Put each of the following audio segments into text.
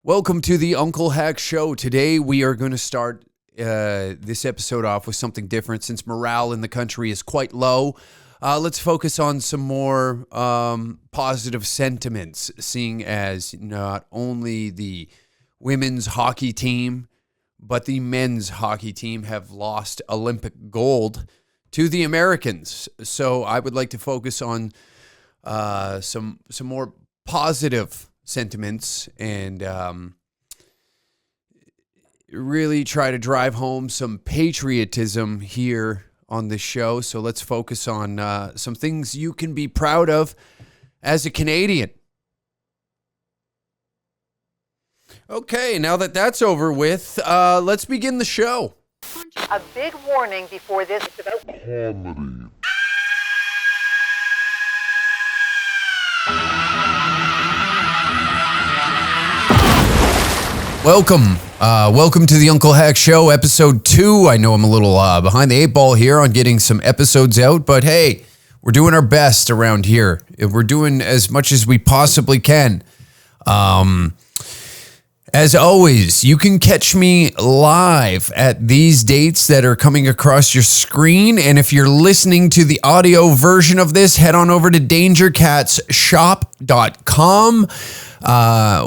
Welcome to the Uncle Hack Show. Today we are going to start this episode off with something different since morale in the country is quite low. Let's focus on some more positive sentiments, seeing as not only the women's hockey team, but the men's hockey team have lost Olympic gold to the Americans. So I would like to focus on some more positive sentiments and really try to drive home some patriotism here on this show. So let's focus on some things you can be proud of as a Canadian. Okay, now that that's over with, let's begin the show. A big warning before this. It's about comedy. Welcome to the Uncle Hack Show, episode 2. I know I'm a little behind the 8 ball here on getting some episodes out, but hey, we're doing our best around here. We're doing as much as we possibly can. As always, you can catch me live at these dates that are coming across your screen. And if you're listening to the audio version of this, head on over to dangercatsshop.com.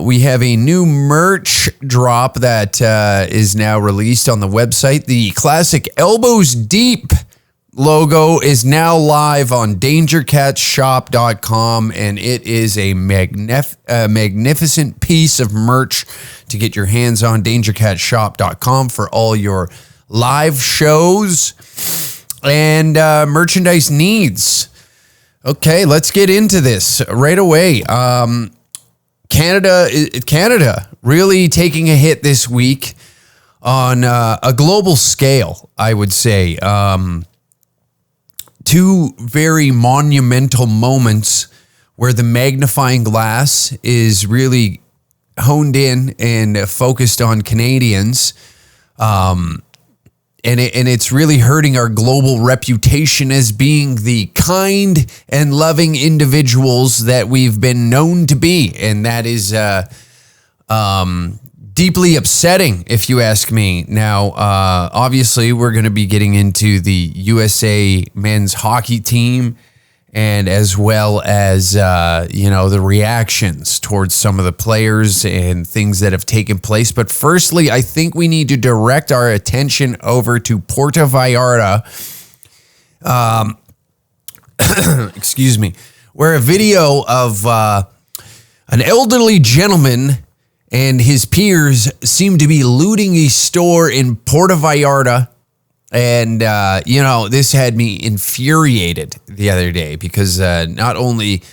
We have a new merch drop that is now released on the website. The classic Elbows Deep logo is now live on dangercatsshop.com, and it is a magnificent piece of merch to get your hands on. dangercatsshop.com for all your live shows and merchandise needs. Okay, let's get into this right away. Canada really taking a hit this week on a global scale, I would say. Two very monumental moments where the magnifying glass is really honed in and focused on Canadians. And it's really hurting our global reputation as being the kind and loving individuals that we've been known to be. And that is deeply upsetting, if you ask me. Now, obviously, we're going to be getting into the USA men's hockey team, and as well as, the reactions towards some of the players and things that have taken place. But firstly, I think we need to direct our attention over to Puerto Vallarta, excuse me, where a video of an elderly gentleman and his peers seem to be looting a store in Puerto Vallarta. And, this had me infuriated the other day because not only,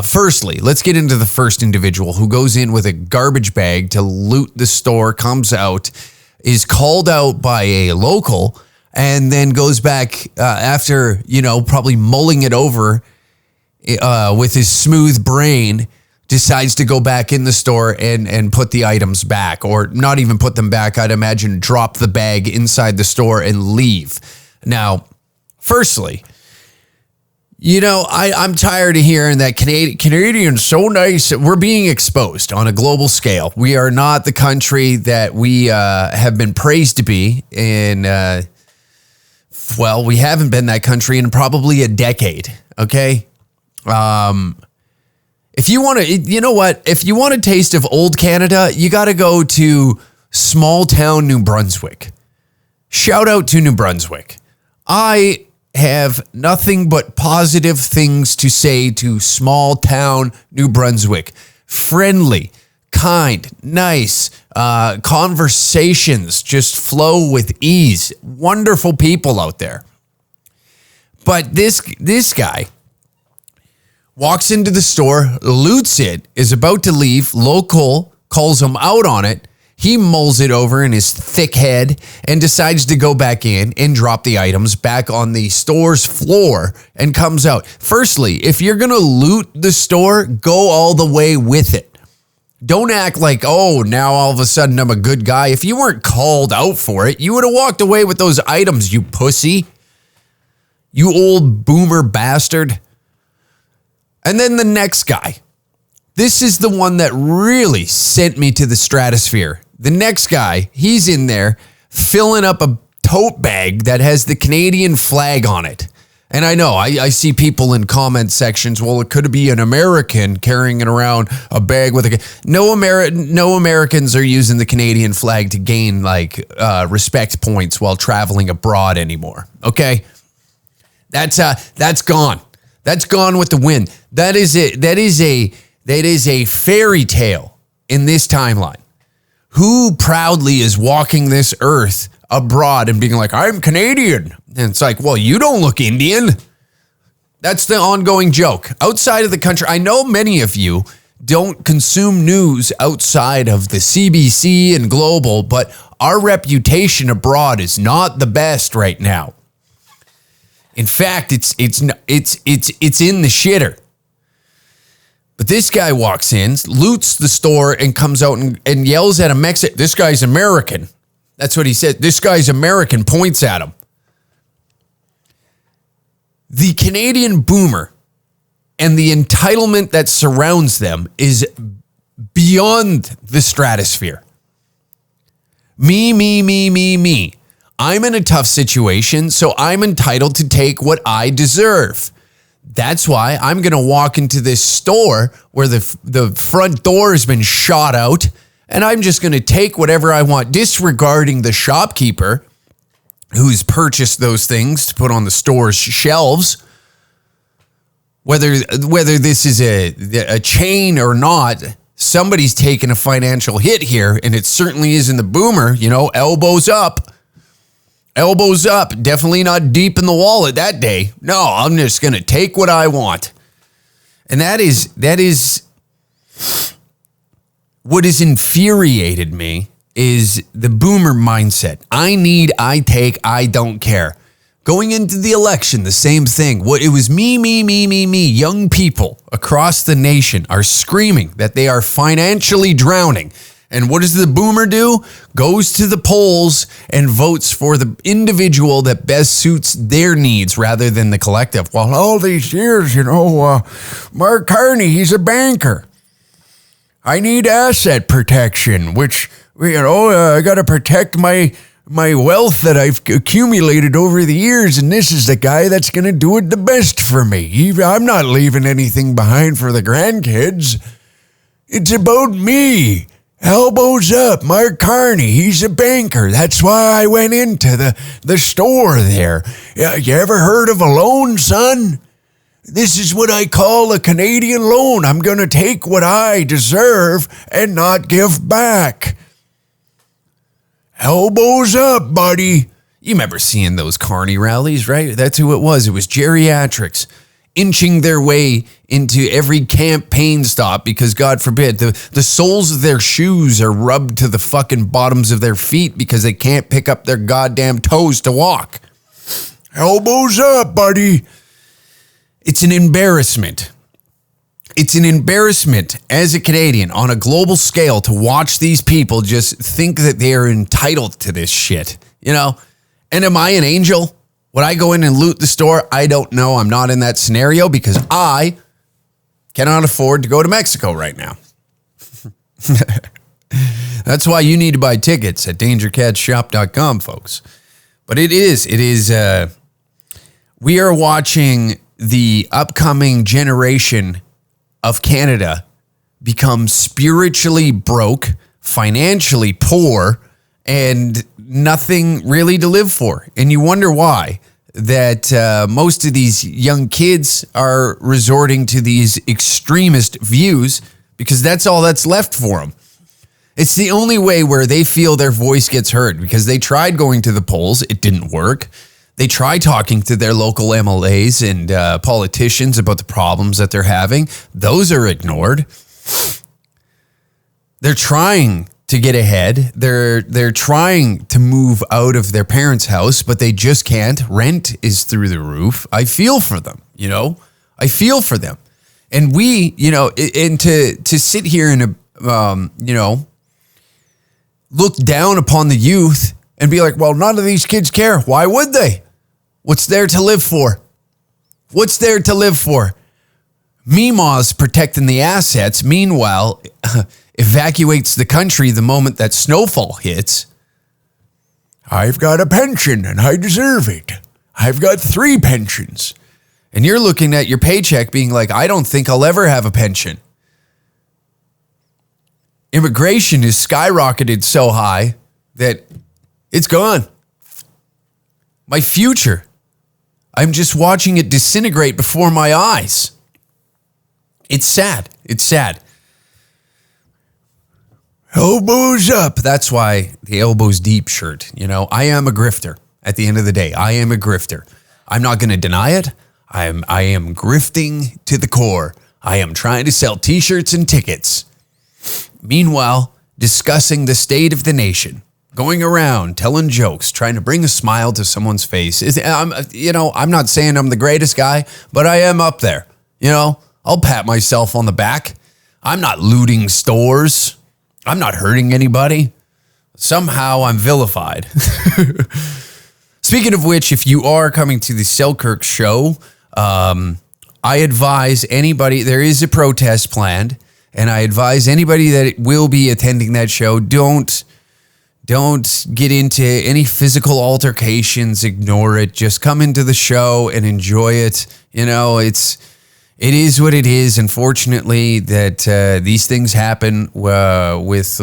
firstly, let's get into the first individual who goes in with a garbage bag to loot the store, comes out, is called out by a local, and then goes back after, probably mulling it over with his smooth brain, decides to go back in the store and put the items back, or not even put them back. I'd imagine drop the bag inside the store and leave. Now, firstly, I'm tired of hearing that Canadians so nice. We're being exposed on a global scale. We are not the country that we have been praised to be. And, we haven't been that country in probably a decade. Okay. If you want to, if you want a taste of old Canada, you got to go to small town New Brunswick. Shout out to New Brunswick. I have nothing but positive things to say to small town New Brunswick. Friendly, kind, nice, conversations just flow with ease. Wonderful people out there. But this guy walks into the store, loots it, is about to leave. Local calls him out on it. He mulls it over in his thick head and decides to go back in and drop the items back on the store's floor and comes out. Firstly, if you're going to loot the store, go all the way with it. Don't act like, oh, now all of a sudden I'm a good guy. If you weren't called out for it, you would have walked away with those items, you pussy. You old boomer bastard. And then the next guy This is the one that really sent me to the stratosphere. The next guy, he's in there filling up a tote bag that has the Canadian flag on it. And I know, I see people in comment sections, well, it could be an American carrying it around a bag with a... No Americans are using the Canadian flag to gain, respect points while traveling abroad anymore, okay? That's gone. That's gone with the wind. That is a fairy tale in this timeline. Who proudly is walking this earth abroad and being like, I'm Canadian? And it's like, well, you don't look Indian. That's the ongoing joke. Outside of the country, I know many of you don't consume news outside of the CBC and global, but our reputation abroad is not the best right now. In fact, it's in the shitter. But this guy walks in, loots the store, and comes out and yells at a Mexican. This guy's American. That's what he said. This guy's American, points at him. The Canadian boomer and the entitlement that surrounds them is beyond the stratosphere. Me. I'm in a tough situation, so I'm entitled to take what I deserve. That's why I'm going to walk into this store where the front door has been shot out, and I'm just going to take whatever I want, disregarding the shopkeeper who's purchased those things to put on the store's shelves. Whether this is a chain or not, somebody's taking a financial hit here, and it certainly isn't the boomer. Elbows up. Elbows up, definitely not deep in the wallet that day. No, I'm just going to take what I want. And that is what has infuriated me is the boomer mindset. I need, I take, I don't care. Going into the election, the same thing. It was me. Young people across the nation are screaming that they are financially drowning. And what does the boomer do? Goes to the polls and votes for the individual that best suits their needs rather than the collective. Well, all these years, Mark Carney, he's a banker. I need asset protection, which, I got to protect my wealth that I've accumulated over the years, and this is the guy that's going to do it the best for me. I'm not leaving anything behind for the grandkids. It's about me. Elbows up, Mark Carney, he's a banker. That's why I went into the store there. You ever heard of a loan, son? This is what I call a Canadian loan. I'm going to take what I deserve and not give back. Elbows up, buddy. You remember seeing those Carney rallies, right? That's who it was. It was geriatrics inching their way into every campaign stop because, God forbid, the soles of their shoes are rubbed to the fucking bottoms of their feet because they can't pick up their goddamn toes to walk. Elbows up, buddy. It's an embarrassment. It's an embarrassment as a Canadian on a global scale to watch these people just think that they are entitled to this shit, And am I an angel? Would I go in and loot the store? I don't know. I'm not in that scenario because I cannot afford to go to Mexico right now. That's why you need to buy tickets at dangercatshop.com, folks. But it is, we are watching the upcoming generation of Canada become spiritually broke, financially poor, and nothing really to live for. And you wonder why that most of these young kids are resorting to these extremist views because that's all that's left for them. It's the only way where they feel their voice gets heard because they tried going to the polls. It didn't work. They tried talking to their local MLAs and politicians about the problems that they're having. Those are ignored. They're trying to get ahead. They're trying to move out of their parents' house, but they just can't. Rent is through the roof. I feel for them, I feel for them. And we, and to sit here and, look down upon the youth and be like, well, none of these kids care. Why would they? What's there to live for? What's there to live for? Meemaw's protecting the assets. Meanwhile, evacuates the country the moment that snowfall hits. I've got a pension and I deserve it. I've got 3 pensions. And you're looking at your paycheck being like, I don't think I'll ever have a pension. Immigration is skyrocketed so high that it's gone. My future, I'm just watching it disintegrate before my eyes. It's sad. It's sad. Elbows up. That's why the elbows deep shirt. You know, I am a grifter. At the end of the day, I am a grifter. I'm not going to deny it. I am grifting to the core. I am trying to sell t-shirts and tickets. Meanwhile, discussing the state of the nation, going around telling jokes, trying to bring a smile to someone's face. I'm not saying I'm the greatest guy, but I am up there. You know, I'll pat myself on the back. I'm not looting stores. I'm not hurting anybody. Somehow I'm vilified. Speaking of which, if you are coming to the Selkirk show, I advise anybody, there is a protest planned, and I advise anybody that will be attending that show, don't get into any physical altercations, ignore it. Just come into the show and enjoy it. You know, it is what it is. Unfortunately, that these things happen with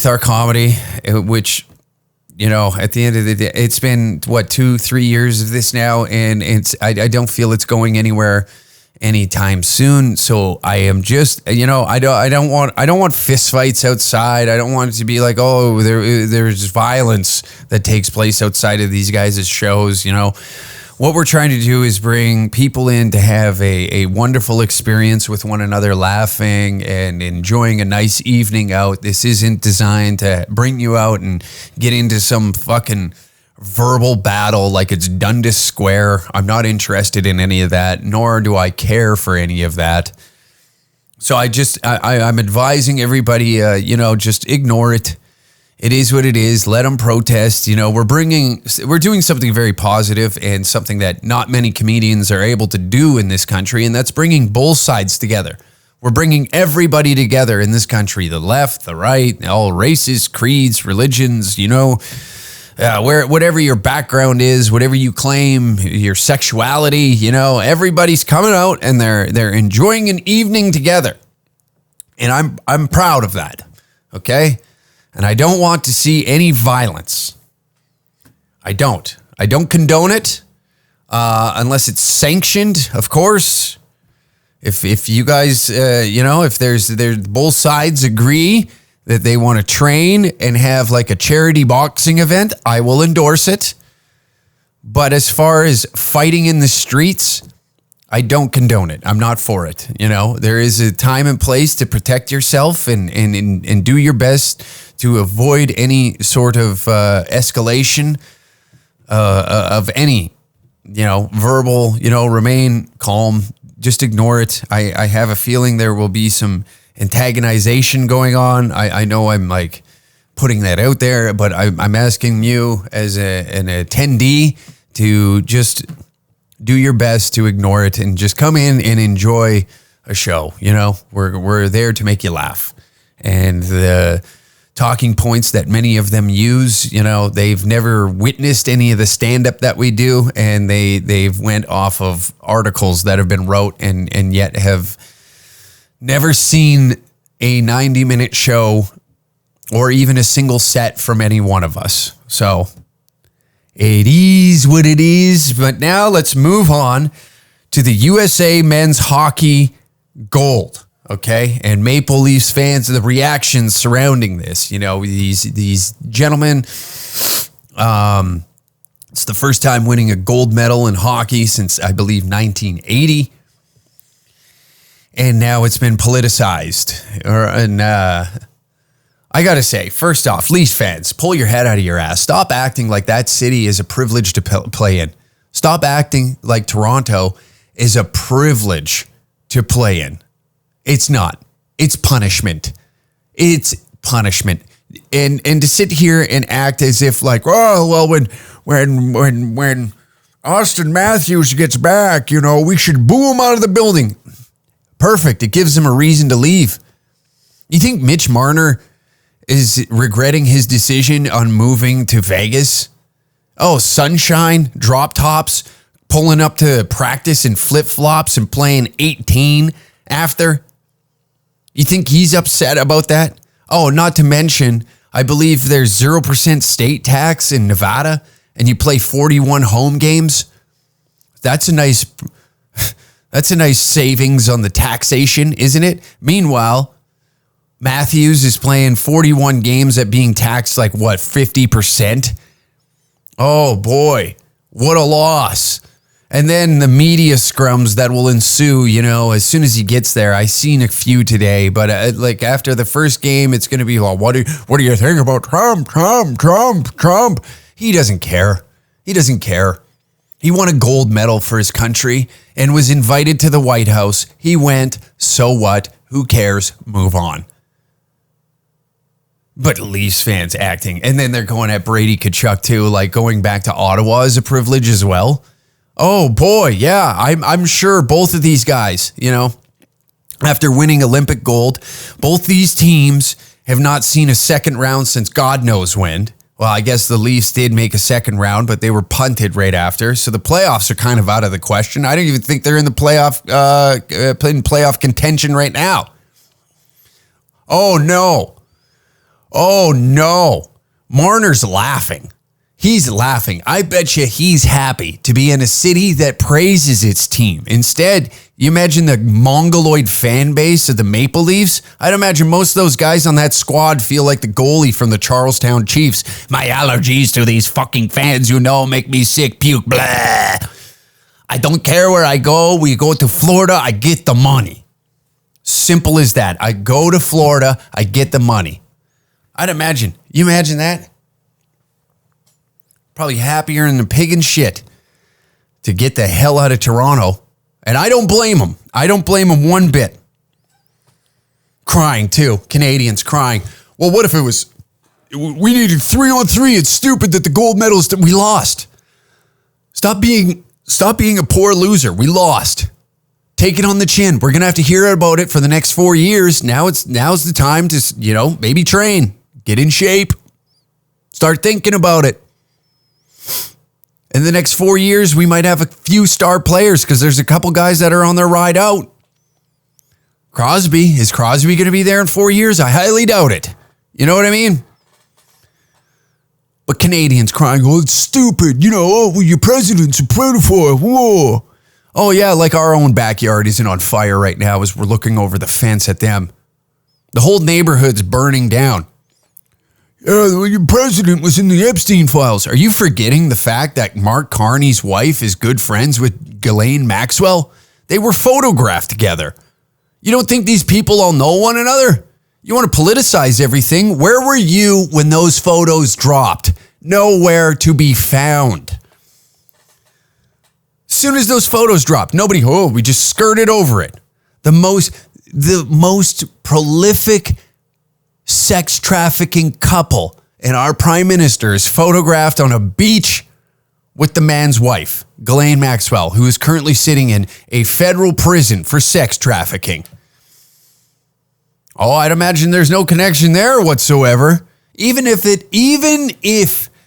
our comedy, which, you know, at the end of the day, it's been 2-3 years of this now, and I don't feel it's going anywhere anytime soon. So I am just, you know, I don't want fist fights outside. I don't want it to be like, oh, there's violence that takes place outside of these guys' shows. You know, what we're trying to do is bring people in to have a wonderful experience with one another, laughing and enjoying a nice evening out. This isn't designed to bring you out and get into some fucking verbal battle like it's Dundas Square. I'm not interested in any of that, nor do I care for any of that. So I'm advising everybody, just ignore it. It is what it is. Let them protest. You know, we're doing something very positive and something that not many comedians are able to do in this country, and that's bringing both sides together. We're bringing everybody together in this country, the left, the right, all races, creeds, religions, you know, whatever your background is, whatever you claim, your sexuality, you know, everybody's coming out and they're enjoying an evening together. And I'm proud of that. Okay? And I don't want to see any violence. I don't condone it unless it's sanctioned, of course. If you guys, if there's both sides agree that they want to train and have like a charity boxing event, I will endorse it. But as far as fighting in the streets, I don't condone it. I'm not for it. You know, there is a time and place to protect yourself and do your best to avoid any sort of escalation of any, verbal, remain calm. Just ignore it. I have a feeling there will be some antagonization going on. I know I'm like putting that out there, but I'm asking you as an attendee to just do your best to ignore it and just come in and enjoy a show. You know, we're there to make you laugh. And the talking points that many of them use, they've never witnessed any of the stand-up that we do, and they've went off of articles that have been wrote and yet have never seen a 90-minute show or even a single set from any one of us. So it is what it is. But now let's move on to the USA men's hockey gold. Okay, and Maple Leafs fans, the reactions surrounding this, these gentlemen, it's the first time winning a gold medal in hockey since, I believe, 1980. And now it's been politicized. I got to say, first off, Leafs fans, pull your head out of your ass. Stop acting like that city is a privilege to play in. Stop acting like Toronto is a privilege to play in. It's not. It's punishment. It's punishment. And to sit here and act as if like, oh, well, when Austin Matthews gets back, we should boo him out of the building. Perfect. It gives him a reason to leave. You think Mitch Marner is regretting his decision on moving to Vegas? Oh, sunshine, drop tops, pulling up to practice in flip-flops and playing 18 after. You think he's upset about that? Oh, not to mention, I believe there's 0% state tax in Nevada and you play 41 home games. That's a nice savings on the taxation, isn't it? Meanwhile, Matthews is playing 41 games at being taxed like, 50%? Oh, boy. What a loss. And then the media scrums that will ensue, as soon as he gets there. I seen a few today, but after the first game, it's going to be, what do you think about Trump? He doesn't care. He won a gold medal for his country and was invited to the White House. He went, so what? Who cares? Move on. But Leafs fans acting. And then they're going at Brady Tkachuk too, going back to Ottawa is a privilege as well. Oh boy, yeah. I'm sure both of these guys, after winning Olympic gold, both these teams have not seen a second round since God knows when. Well, I guess the Leafs did make a second round, but they were punted right after. So the playoffs are kind of out of the question. I don't even think they're in the playoff contention right now. Oh no. Marner's laughing. He's laughing. I bet you he's happy to be in a city that praises its team. Instead, you imagine the mongoloid fan base of the Maple Leafs? I'd imagine most of those guys on that squad feel like the goalie from the Charlestown Chiefs. My allergies to these fucking fans, make me sick, puke, blah. I don't care where I go. We go to Florida, I get the money. Simple as that. I go to Florida, I get the money. I'd imagine. You imagine that? Probably happier than the pig and shit to get the hell out of Toronto. And I don't blame them. I don't blame them one bit. Crying too. Canadians crying. Well, what if we needed 3-on-3. It's stupid that the gold medals that we lost. Stop being a poor loser. We lost. Take it on the chin. We're going to have to hear about it for the next 4 years. Now's the time to, maybe train. Get in shape. Start thinking about it. In the next 4 years, we might have a few star players because there's a couple guys that are on their ride out. Is Crosby going to be there in 4 years? I highly doubt it. You know what I mean? But Canadians crying, oh, it's stupid. Your president's a pedophile. Whoa. Oh, yeah, like our own backyard isn't on fire right now as we're looking over the fence at them. The whole neighborhood's burning down. Your president was in the Epstein files. Are you forgetting the fact that Mark Carney's wife is good friends with Ghislaine Maxwell? They were photographed together. You don't think these people all know one another? You want to politicize everything? Where were you when those photos dropped? Nowhere to be found. As soon as those photos dropped, we just skirted over it. The most prolific sex trafficking couple and our prime minister is photographed on a beach with the man's wife, Ghislaine Maxwell, who is currently sitting in a federal prison for sex trafficking. Oh, I'd imagine there's no connection there whatsoever. Even if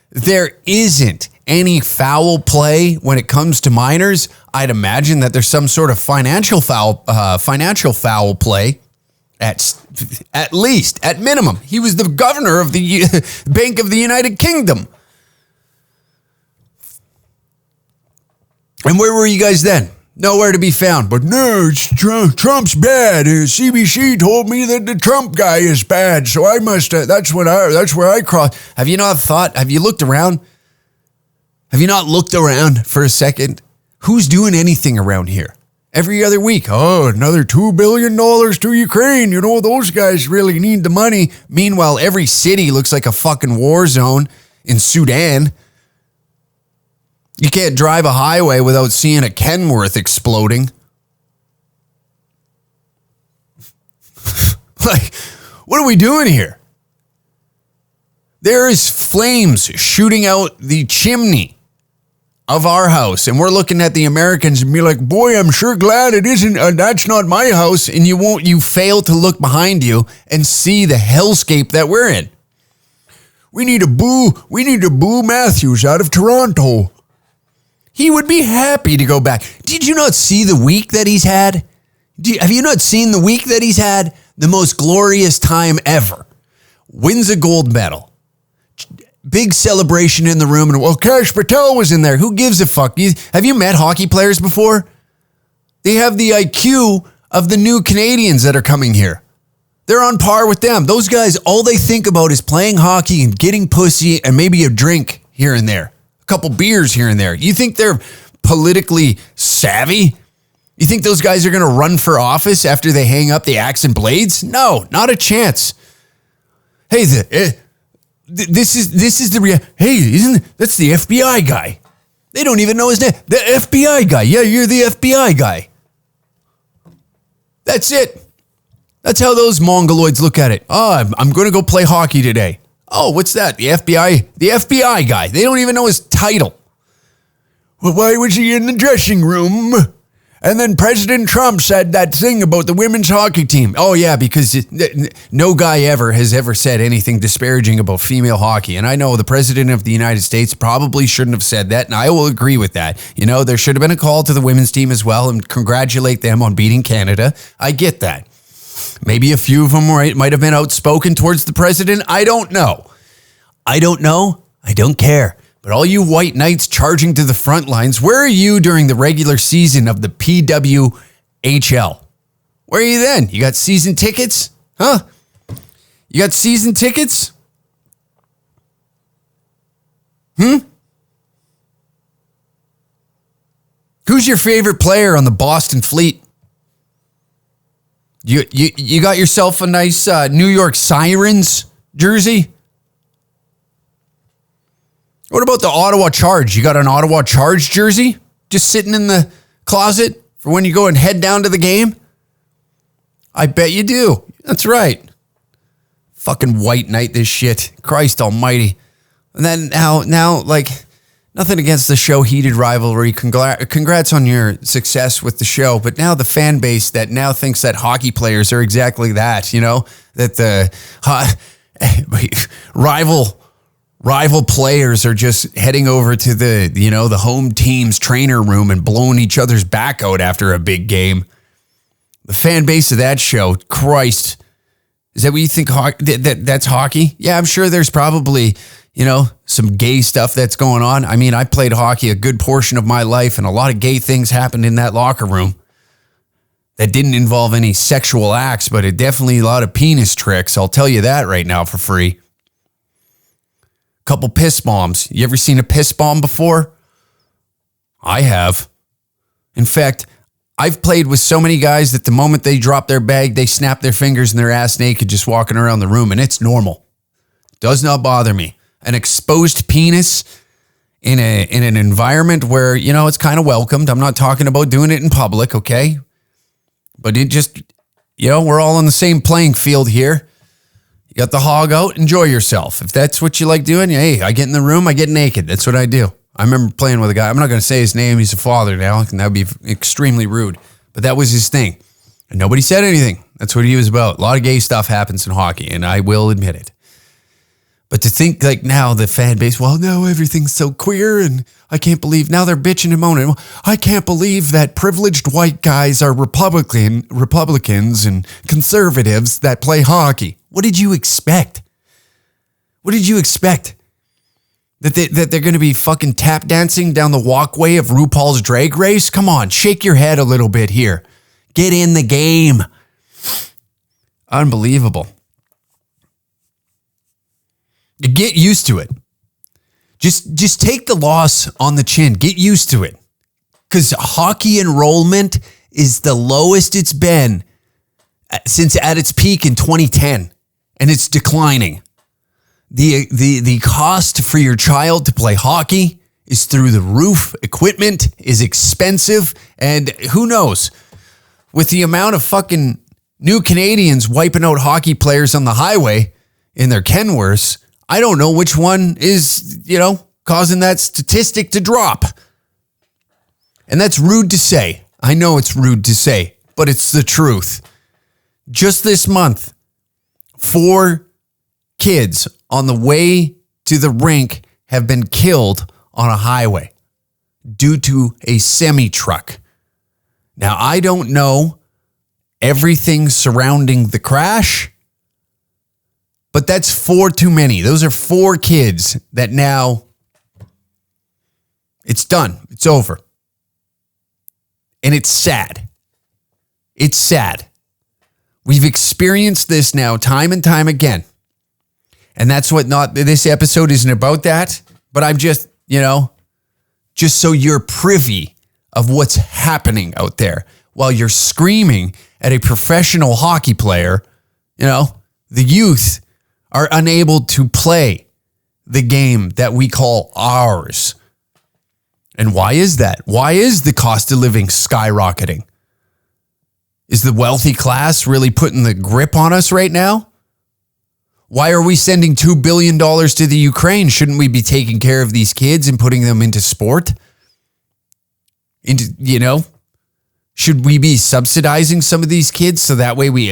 there isn't any foul play when it comes to minors, I'd imagine that there's some sort of financial foul play. At least, at minimum. He was the governor of the Bank of the United Kingdom. And where were you guys then? Nowhere to be found. But no, Trump's bad. CBC told me that the Trump guy is bad, so I must. That's where I crossed. Have you looked around? Have you not looked around for a second? Who's doing anything around here? Every other week, another $2 billion to Ukraine. Those guys really need the money. Meanwhile, every city looks like a fucking war zone in Sudan. You can't drive a highway without seeing a Kenworth exploding. What are we doing here? There is flames shooting out the chimney of our house, and we're looking at the Americans and be like, boy, I'm sure glad it isn't, that's not my house, and you fail to look behind you and see the hellscape that we're in. We need to boo Matthews out of Toronto. He would be happy to go back. Did you not see the week that he's had? Have you not seen the week that he's had? The most glorious time ever. Wins a gold medal. Big celebration in the room. And well, Kash Patel was in there. Who gives a fuck? Have you met hockey players before? They have the IQ of the new Canadians that are coming here. They're on par with them. Those guys, all they think about is playing hockey and getting pussy and maybe a drink here and there. A couple beers here and there. You think they're politically savvy? You think those guys are going to run for office after they hang up the axe and blades? No, not a chance. Hey, this is the hey, that's the FBI guy. They don't even know his name. The FBI guy. Yeah, you're the FBI guy. That's it. That's how those mongoloids look at it. Oh, I'm going to go play hockey today. Oh, what's that? The FBI? The FBI guy. They don't even know his title. Well, why was he in the dressing room? And then President Trump said that thing about the women's hockey team. Oh, yeah, because no guy has ever said anything disparaging about female hockey. And I know the president of the United States probably shouldn't have said that, and I will agree with that. You know, there should have been a call to the women's team as well and congratulate them on beating Canada. I get that. Maybe a few of them might have been outspoken towards the president. I don't know. I don't care. But all you white knights charging to the front lines, where are you during the regular season of the PWHL? Where are you then? You got season tickets? Huh? You got season tickets? Who's your favorite player on the Boston Fleet? You got yourself a nice New York Sirens jersey? What about the Ottawa Charge? You got an Ottawa Charge jersey just sitting in the closet for when you go and head down to the game? I bet you do. That's right. Fucking white knight this shit. Christ almighty. And then now, like, nothing against the show Heated Rivalry. Congrats on your success with the show. But now the fan base that now thinks that hockey players are exactly that, you know? That the rival players are just heading over to the home team's trainer room and blowing each other's back out after a big game. The fan base of that show, Christ, is that what you think that's hockey? Yeah, I'm sure there's probably, some gay stuff that's going on. I mean, I played hockey a good portion of my life and a lot of gay things happened in that locker room that didn't involve any sexual acts, but it definitely a lot of penis tricks. I'll tell you that right now for free. Couple piss bombs. You ever seen a piss bomb before? I have. In fact, I've played with so many guys that the moment they drop their bag, they snap their fingers and they're ass naked just walking around the room, and it's normal. Does not bother me. An exposed penis in an environment where, it's kind of welcomed. I'm not talking about doing it in public, okay? But it just, we're all on the same playing field here. You got the hog out, enjoy yourself. If that's what you like doing, hey, I get in the room, I get naked. That's what I do. I remember playing with a guy. I'm not going to say his name. He's a father now, and that would be extremely rude. But that was his thing. And nobody said anything. That's what he was about. A lot of gay stuff happens in hockey, and I will admit it. But to think like now the fan base, well, no, everything's so queer, and I can't believe now they're bitching and moaning. I can't believe that privileged white guys are Republicans and conservatives that play hockey. What did you expect? What did you expect? That they're going to be fucking tap dancing down the walkway of RuPaul's Drag Race? Come on, shake your head a little bit here. Get in the game. Unbelievable. Get used to it. Just take the loss on the chin. Get used to it. Because hockey enrollment is the lowest it's been since at its peak in 2010. And it's declining. The cost for your child to play hockey is through the roof. Equipment is expensive. And who knows? With the amount of fucking new Canadians wiping out hockey players on the highway in their Kenworths, I don't know which one is, causing that statistic to drop. And that's rude to say. I know it's rude to say, but it's the truth. Just this month, 4 kids on the way to the rink have been killed on a highway due to a semi-truck. Now, I don't know everything surrounding the crash, but that's 4 too many. Those are 4 kids that now it's done. It's over. And it's sad. It's sad. We've experienced this now time and time again. And that's what this episode isn't about that, but I'm just, just so you're privy of what's happening out there while you're screaming at a professional hockey player. The youth are unable to play the game that we call ours. And why is that? Why is the cost of living skyrocketing? Is the wealthy class really putting the grip on us right now? Why are we sending $2 billion to the Ukraine? Shouldn't we be taking care of these kids and putting them into sport? Should we be subsidizing some of these kids so that way we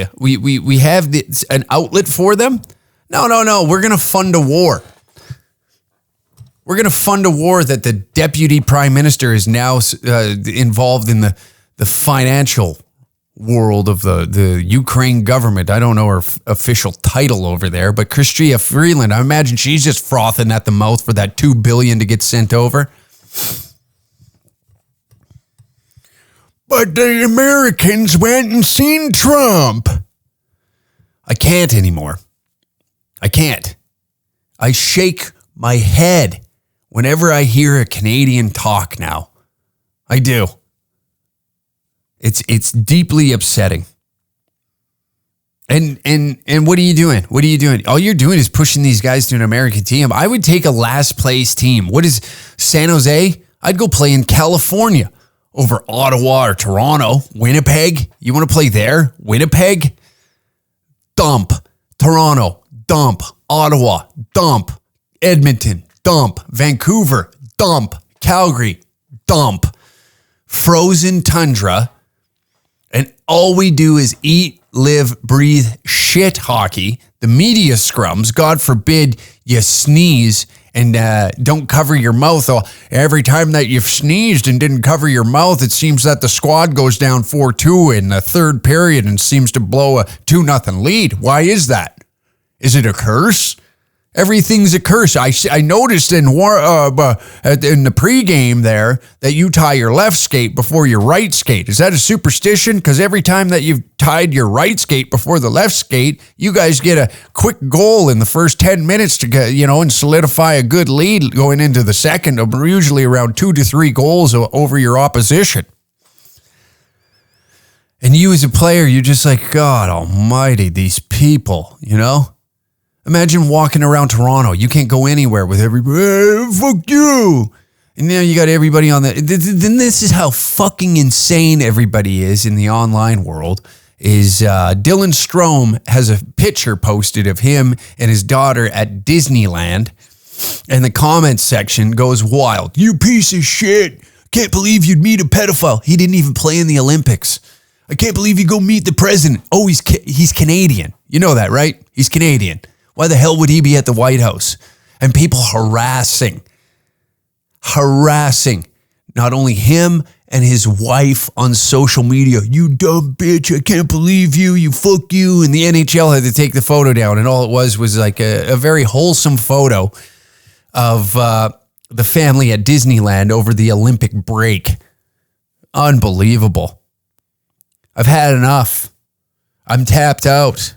have an outlet for them? No. We're going to fund a war. We're going to fund a war that the deputy prime minister is now involved in the financial world of the Ukraine government. I don't know her official title over there, but Chrystia Freeland, I imagine she's just frothing at the mouth for that $2 billion to get sent over. But the Americans went and seen Trump. I can't anymore. I can't. I shake my head whenever I hear a Canadian talk now. I do. It's deeply upsetting. And what are you doing? What are you doing? All you're doing is pushing these guys to an American team. I would take a last place team. What is San Jose? I'd go play in California over Ottawa or Toronto. Winnipeg? You want to play there? Winnipeg? Dump. Toronto? Dump. Ottawa? Dump. Edmonton? Dump. Vancouver? Dump. Calgary? Dump. Frozen tundra. And all we do is eat, live, breathe shit hockey. The media scrums. God forbid you sneeze and don't cover your mouth. Every time that you've sneezed and didn't cover your mouth, it seems that the squad goes down 4-2 in the third period and seems to blow a 2-0 lead. Why is that? Is it a curse? Everything's a curse. I noticed in the pregame there that you tie your left skate before your right skate. Is that a superstition? Because every time that you've tied your right skate before the left skate, you guys get a quick goal in the first 10 minutes to get, and solidify a good lead going into the second, usually around 2 to 3 goals over your opposition. And you as a player, you're just like, God almighty, these people, Imagine walking around Toronto. You can't go anywhere with everybody. Hey, fuck you. And now you got everybody on the... Then this is how fucking insane everybody is in the online world. Is Dylan Strome has a picture posted of him and his daughter at Disneyland. And the comments section goes wild. You piece of shit. Can't believe you'd meet a pedophile. He didn't even play in the Olympics. I can't believe you go meet the president. Oh, he's Canadian. You know that, right? He's Canadian. Why the hell would he be at the White House? And people harassing not only him and his wife on social media. You dumb bitch, I can't believe you fuck you. And the NHL had to take the photo down. And all it was like a very wholesome photo of the family at Disneyland over the Olympic break. Unbelievable. I've had enough. I'm tapped out.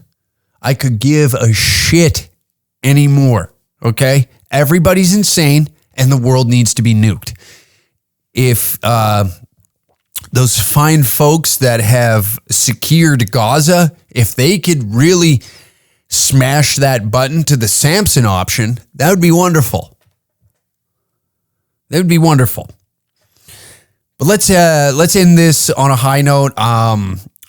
I could give a shit anymore, okay? Everybody's insane, and the world needs to be nuked. If those fine folks that have secured Gaza, if they could really smash that button to the Samson option, that would be wonderful. That would be wonderful. But let's end this on a high note.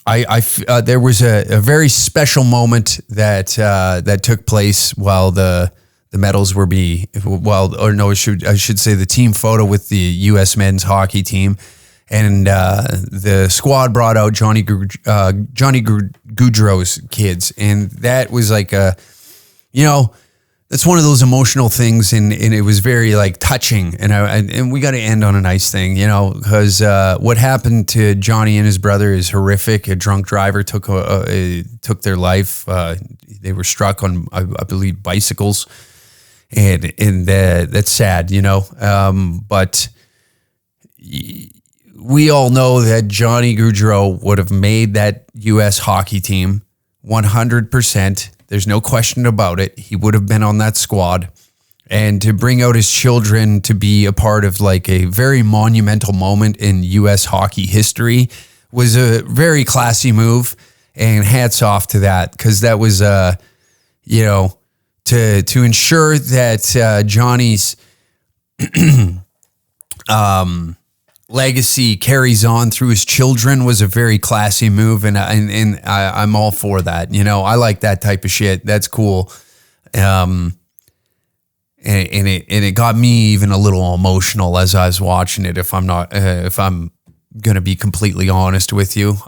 There was a very special moment that took place while the medals were I should say the team photo with the U.S. men's hockey team, And the squad brought out Johnny Gaudreau's kids. And that was like that's one of those emotional things, and it was very like touching. And we got to end on a nice thing, because what happened to Johnny and his brother is horrific. A drunk driver took their life. They were struck on, I believe, bicycles, and that's sad, But we all know that Johnny Gaudreau would have made that U.S. hockey team 100%. There's no question about it. He would have been on that squad. And to bring out his children to be a part of like a very monumental moment in U.S. hockey history was a very classy move. And hats off to that, because that was, to ensure that Johnny's legacy carries on through his children was a very classy move, and I'm all for that. I like that type of shit. That's cool. And it got me even a little emotional as I was watching it. If I'm gonna be completely honest with you,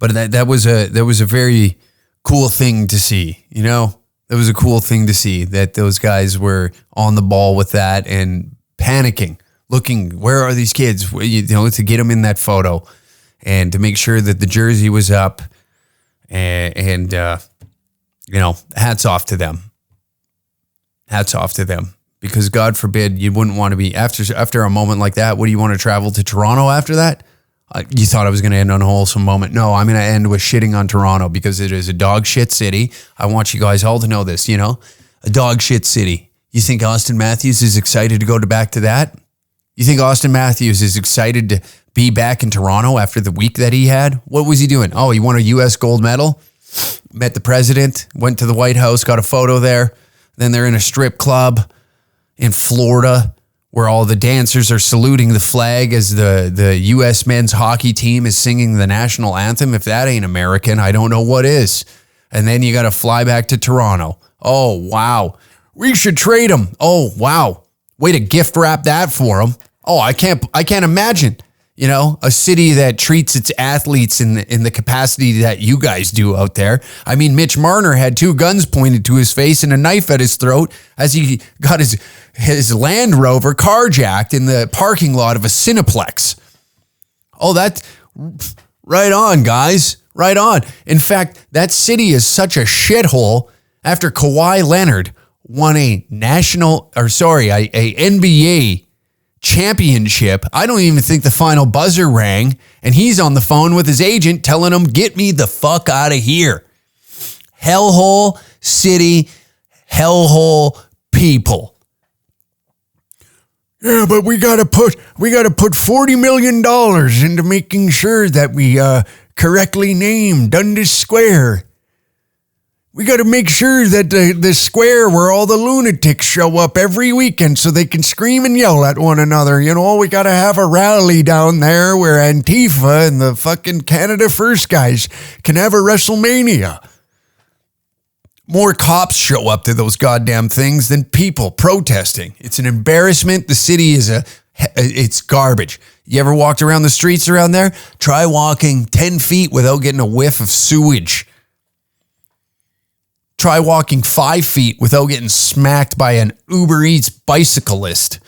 but that was a very cool thing to see. It was a cool thing to see that those guys were on the ball with that and panicking, looking, where are these kids? To get them in that photo and to make sure that the jersey was up, and hats off to them. Hats off to them, because God forbid you wouldn't want to be after a moment like that. What do you want to travel to Toronto after that? You thought I was going to end on a wholesome moment. No, I'm going to end with shitting on Toronto, because it is a dog shit city. I want you guys all to know this, a dog shit city. You think Austin Matthews is excited to go back to that? You think Austin Matthews is excited to be back in Toronto after the week that he had? What was he doing? Oh, he won a U.S. gold medal, met the president, went to the White House, got a photo there. Then they're in a strip club in Florida where all the dancers are saluting the flag as the U.S. men's hockey team is singing the national anthem. If that ain't American, I don't know what is. And then you got to fly back to Toronto. Oh, wow. We should trade him. Oh, wow. Way to gift wrap that for him. Oh, I can't imagine, a city that treats its athletes in the capacity that you guys do out there. I mean, Mitch Marner had 2 guns pointed to his face and a knife at his throat as he got his Land Rover carjacked in the parking lot of a Cineplex. Oh, that's right on, guys. Right on. In fact, that city is such a shithole after Kawhi Leonard won a NBA championship. I don't even think the final buzzer rang, and he's on the phone with his agent telling him, get me the fuck out of here. Hellhole city, hellhole people. Yeah, but we gotta put $40 million into making sure that we correctly name Dundas Square. We got to make sure that the square where all the lunatics show up every weekend so they can scream and yell at one another. We got to have a rally down there where Antifa and the fucking Canada First guys can have a WrestleMania. More cops show up to those goddamn things than people protesting. It's an embarrassment. The city it's garbage. You ever walked around the streets around there? Try walking 10 feet without getting a whiff of sewage. Try walking 5 feet without getting smacked by an Uber Eats bicyclist.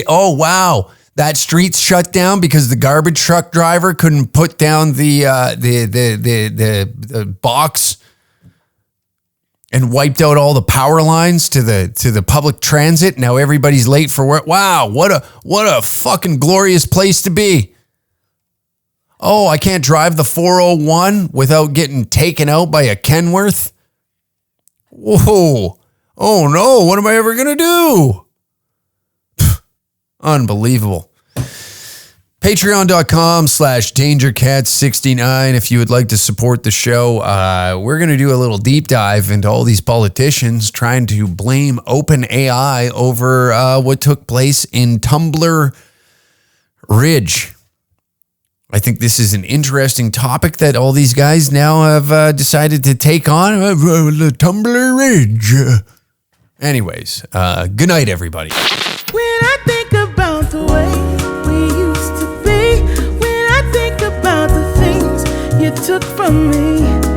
Oh, wow. That street's shut down because the garbage truck driver couldn't put down the box and wiped out all the power lines to the public transit. Now everybody's late for work. Wow, what a fucking glorious place to be. Oh, I can't drive the 401 without getting taken out by a Kenworth? Whoa. Oh, no. What am I ever going to do? Unbelievable. Patreon.com/DangerCats69 if you would like to support the show. We're going to do a little deep dive into all these politicians trying to blame OpenAI over what took place in Tumblr Ridge. I think this is an interesting topic that all these guys now have decided to take on. The Tumblr Ridge. Anyways, good night, everybody. When I think about the way we used to be. When I think about the things you took from me,